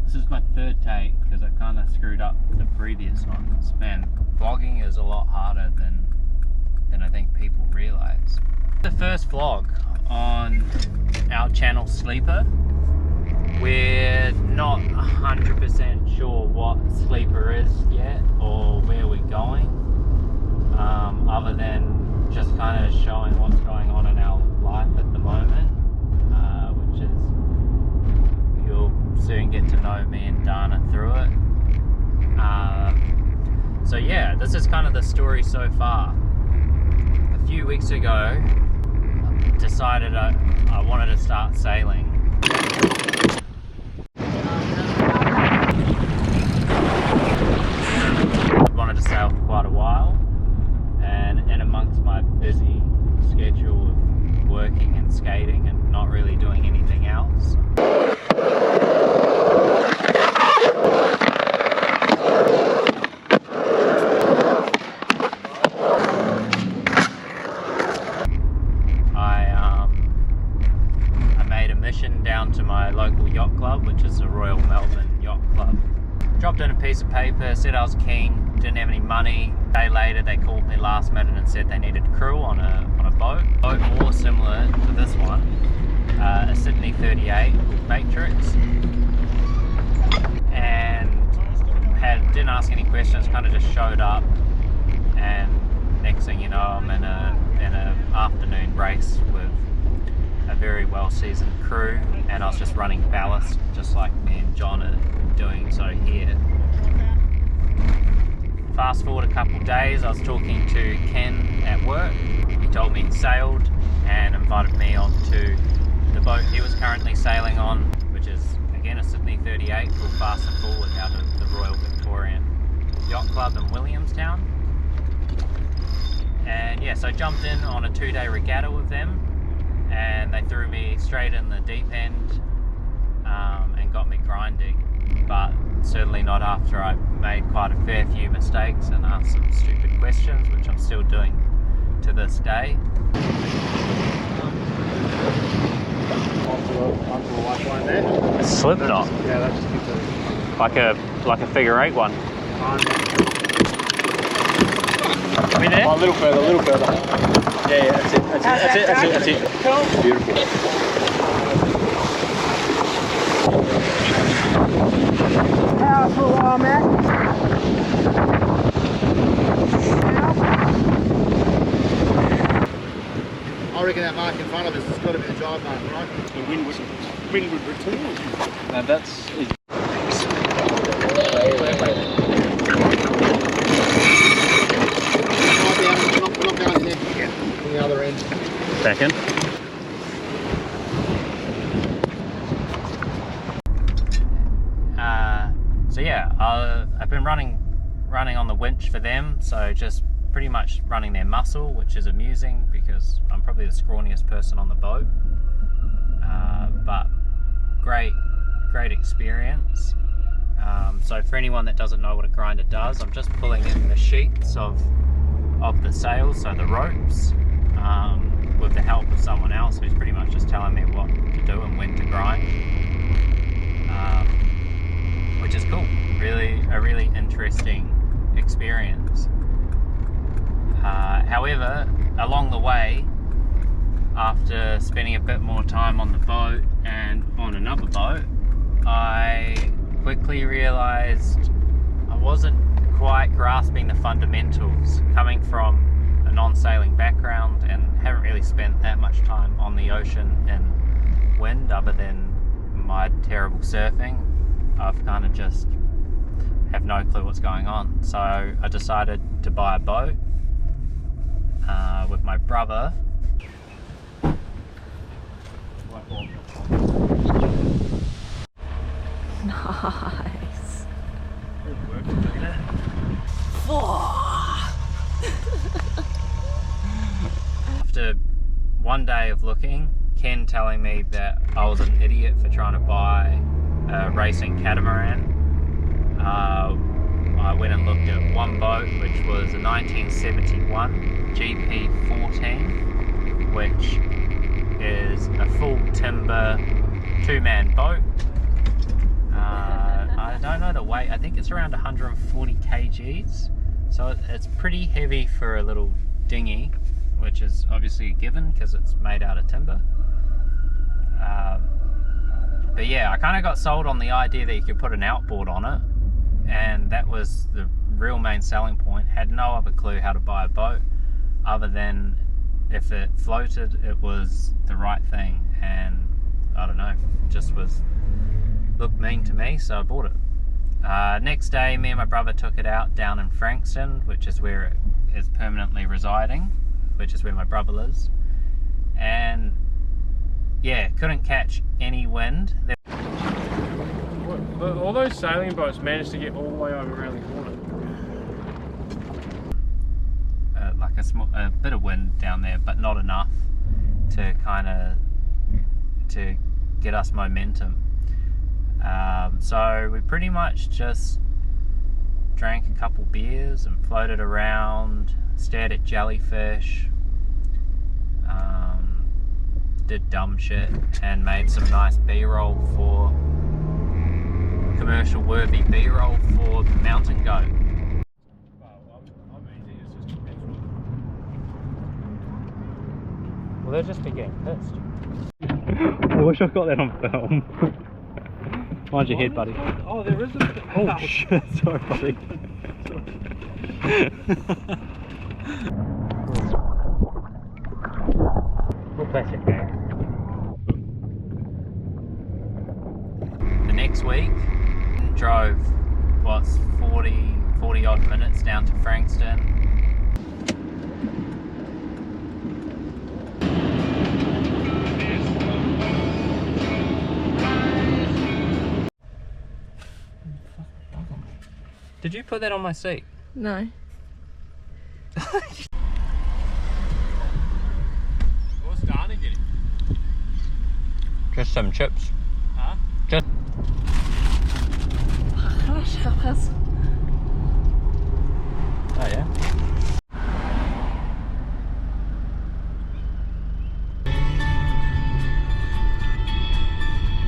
This is my third take because I kind of screwed up the previous ones. Man, vlogging is a lot harder than I think people realize. The first vlog on our channel Sleeper. We're not 100% sure what Sleeper is yet or where we're going, other than just kind of showing what's going on in our life at the moment, which is, you'll soon get to know me and Dana through it. So yeah, this is kind of the story so far. A few weeks ago, I decided I wanted to start sailing. Wanted to sail for quite a while, and in amongst my busy schedule of working and skating and not really doing anything else, I made a mission down to my local yacht club, which is the Royal Melbourne Yacht Club. Dropped in a piece of paper, said I was keen, didn't have any money. A day later they called me last minute and said they needed crew on a boat more similar to this one, a Sydney 38 called Matrix, and didn't ask any questions, kind of just showed up, and next thing you know I'm in a afternoon race with a very well seasoned crew, and I was just running ballast just like me and John are doing so here. Fast forward a couple of days, I was talking to Ken at work. He told me he sailed and invited me onto the boat he was currently sailing on, which is again a Sydney 38 called Fast and Forward out of the Royal Victorian Yacht Club in Williamstown. And yeah, so I jumped in on a 2-day regatta with them, and they threw me straight in the deep end and got me grinding. But certainly not after I made quite a fair few mistakes and asked some stupid questions, which I'm still doing to this day. Slip knot? Yeah, that just keeps it. Like a figure 8 one. Are we there? Oh, a little further, Yeah, that's it. Cool. Beautiful. Power for a while, Matt. I reckon that mark in front of us has got to be the drive mark, right? The windward return. Now that's... Knock down there. Yeah. On the other end. Second. So yeah, I've been running on the winch for them, so just pretty much running their muscle, which is amusing because I'm probably the scrawniest person on the boat. But great experience. So for anyone that doesn't know what a grinder does, I'm just pulling in the sheets of the sails, so the ropes, with the help of someone else who's pretty much just telling me what to do and when to grind, which is cool. A really interesting experience. However, along the way, after spending a bit more time on the boat and on another boat, I quickly realized I wasn't quite grasping the fundamentals, coming from a non-sailing background and haven't really spent that much time on the ocean in wind other than my terrible surfing. I've kind of just have no clue what's going on. So I decided to buy a boat with my brother. Nice. After one day of looking, Ken telling me that I was an idiot for trying to buy a racing catamaran, I went and looked at one boat, which was a 1971 GP14, which is a full timber 2-man boat. weight. I think it's around 140 kgs. So it's pretty heavy for a little dinghy, which is obviously a given because it's made out of timber. But yeah, I kind of got sold on the idea that you could put an outboard on it, and that was the real main selling point. Had no other clue how to buy a boat other than if it floated, it was the right thing, and I don't know, just looked mean to me, so I bought it. Next day, me and my brother took it out down in Frankston, which is where it is permanently residing, which is where my brother lives, and yeah, couldn't catch any wind. But all those sailing boats managed to get all the way over around the corner. Like a bit of wind down there, but not enough to to get us momentum. So we pretty much just drank a couple beers and floated around, stared at jellyfish, did dumb shit, and made some nice B-roll for commercial worthy B-roll for Mountain Goat. Well, they'll just be getting pissed. I wish I got that on film. Mind your head, buddy. Oh, there is a... Oh shit, sorry buddy. We'll plastic bag. The next week, drove, what's 40 odd minutes down to Frankston. Did you put that on my seat? No. What's Dana getting? Just some chips. Huh? Just... Oh yeah?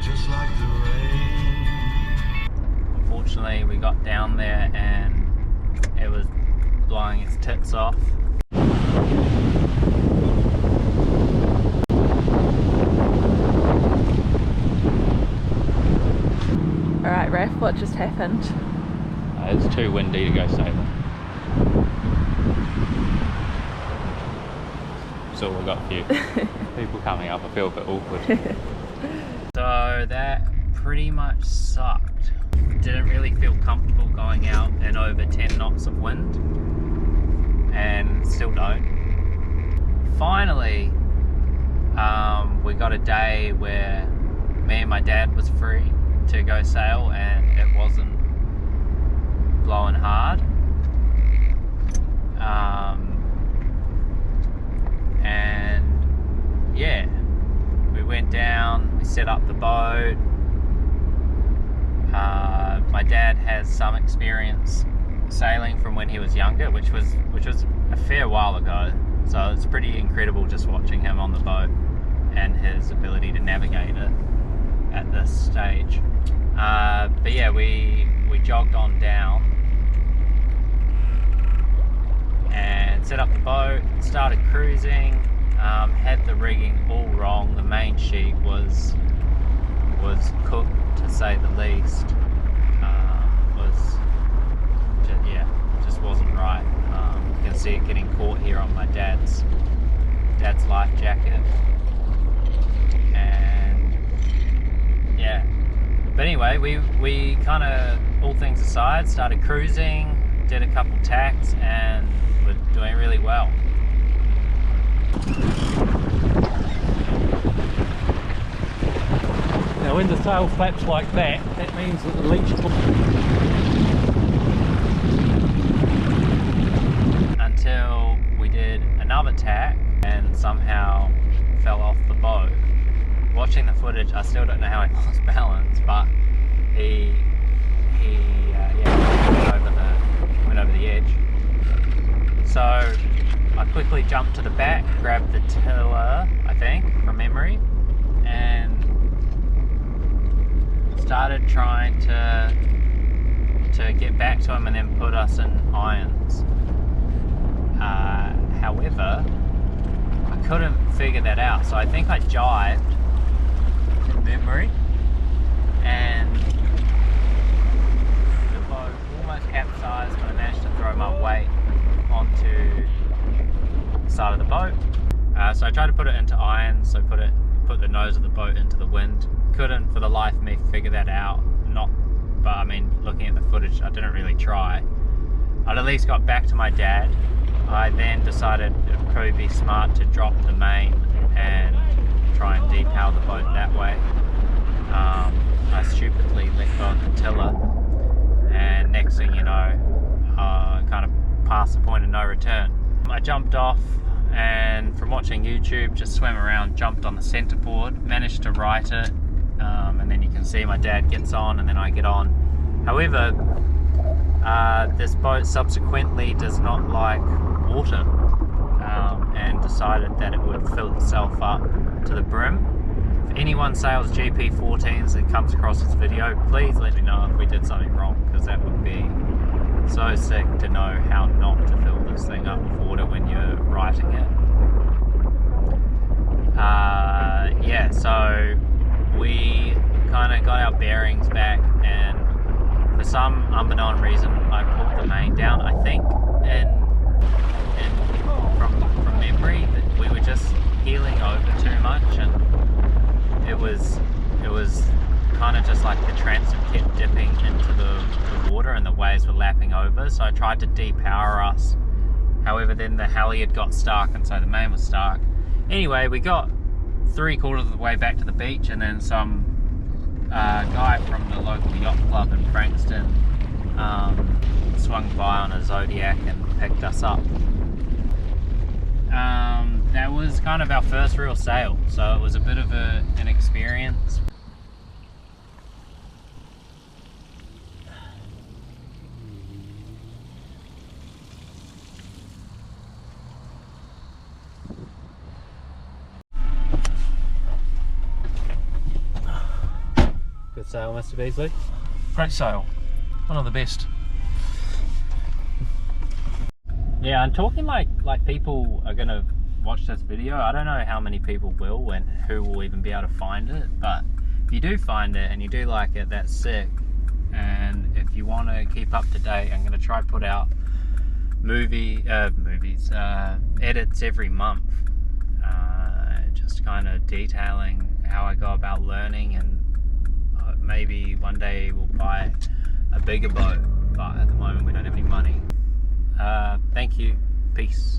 Just like the rain. Unfortunately, we got down there and it was blowing its tits off. Alright, Raph, what just happened? It's too windy to go sailing. So we've got a few people coming up. I feel a bit awkward. So that pretty much sucked. Didn't really feel comfortable going out in over 10 knots of wind, and still don't. Finally, we got a day where me and my dad was free to go sail, and it wasn't blowing hard. And yeah, we went down, we set up the boat. My dad has some experience sailing from when he was younger, which was a fair while ago, so it's pretty incredible just watching him on the boat and his ability to navigate it at this stage. But yeah, we jogged on down and set up the boat, started cruising, had the rigging all wrong. The main sheet was cooked, to say the least. Just wasn't right. You can see it getting caught here on my dad's life jacket, and yeah. But anyway, we kind of, all things aside, started cruising, did a couple tacks, and we're doing really well. Now when the sail flaps like that, that means that the leech... Until we did another tack and somehow fell off the boat. Watching the footage, I still don't know how he lost balance, but he went over the edge. So I quickly jumped to the back, grabbed the tiller, I think, from memory, and started trying to to get back to him and then put us in irons. However, I couldn't figure that out, so I think I jived from memory, and the boat almost capsized, but I managed to throw my weight onto the side of the boat. So I tried to put it into irons, so put the nose of the boat into the wind. Couldn't for the life of me figure that out. But I mean, looking at the footage, I didn't really try. I'd at least got back to my dad. I then decided it would probably be smart to drop the main and try and depower the boat that way. I stupidly let go of the tiller, and next thing you know, kind of past the point of no return. I jumped off, and from watching YouTube, just swam around, jumped on the centerboard, managed to right it, and then you can see my dad gets on and then I get on. However, this boat subsequently does not like water, and decided that it would fill itself up to the brim. If anyone sails GP14s and comes across this video, please let me know if we did something wrong, because that would be so sick to know how not to fill this thing up with water when you're righting it. Yeah, so we kind of got our bearings back, and for some unbeknown reason I pulled the main down. I think from memory that we were just heeling over too much, and it was kind of just like the transom kept dipping into the water and the waves were lapping over, so I tried to depower us. However, then the halyard got stuck, and so the main was stuck. Anyway, we got 3/4 of the way back to the beach, and then some guy from the local yacht club in Frankston swung by on a Zodiac and picked us up. That was kind of our first real sail, so it was a bit of an experience. Good sail, Mr. Beasley. Great sail. One of the best. Yeah, I'm talking like people are gonna watch this video. I don't know how many people will and who will even be able to find it, but if you do find it and you do like it, that's sick. And if you want to keep up to date, I'm gonna try put out edits every month, just kind of detailing how I go about learning, and maybe one day we'll buy a bigger boat, but at the moment we don't have any money. Thank you. Peace.